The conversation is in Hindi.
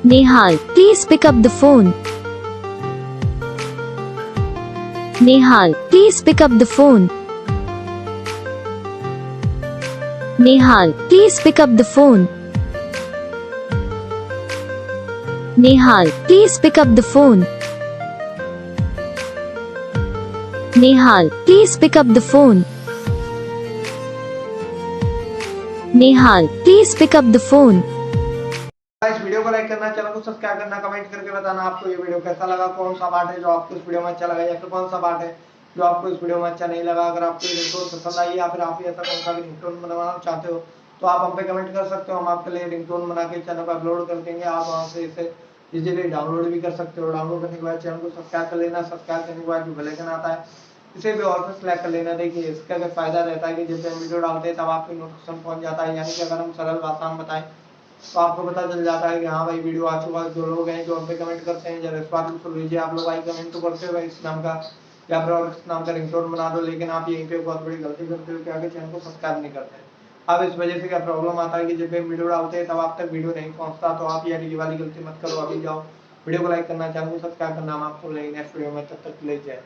Nehal, please pick up the phone. Nehal, please pick up the phone. Nehal, please pick up the phone. Nehal, please pick up the phone. Nehal, please pick up the phone. Nehal, please pick up the phone. इस वीडियो को लाइक करना, चैनल को सब्सक्राइब करना, कमेंट करके बताना आपको ये वीडियो कैसा लगा, कौन सा पार्ट है जो आपको इस वीडियो में अच्छा लगा या फिर कौन सा पार्ट है जो आपको इस वीडियो में अच्छा नहीं लगा। अगर आपको ये रिंगटोन पसंद आई या फिर आप ऐसा कौन सा भी रिंगटोन बनवाना चाहते हो तो आप हम पे कमेंट कर सकते हो। हम आपके लिए रिंगटोन बना के चैनल पर अपलोड कर देंगे। आप वहाँ से इसे इजीली डाउनलोड भी कर सकते हो। डाउनलोड करने के बाद चैनल को सब्सक्राइब कर लेना। सब्सक्राइब करने के बाद जो बेल आइकन आता है इसे भी और से सेलेक्ट कर लेना। देखिए इसका अगर फायदा रहता है कि जब हम वीडियो डालते हैं तब आपको नोटिफिकेशन पहुंच जाता है। यानी कि अगर हम सरल भाषा में बताएं तो आपको पता चल जाता है कि हाँ भाई वीडियो आ चुका है। जो लोग हैं जो हम पे कमेंट करते हैं जरा इस बात को सुन लीजिए। आप लोग भाई कमेंट तो करते हो इस नाम का या फिर और इस नाम का रिंगटोन बना दो, लेकिन आप यहीं पे बहुत बड़ी गलती करते हो कि आगे चैनल को सब्सक्राइब नहीं करते। अब इस वजह से क्या प्रॉब्लम आता है कि जब हम वीडियो डालते हैं तब आप तक वीडियो नहीं पहुंचता। तो आप यार ये वाली गलती मत करो, अभी जाओ वीडियो को लाइक करना, चैनल को सब्सक्राइब करना। हम आपको नेक्स्ट वीडियो में, तब तक ले जाए।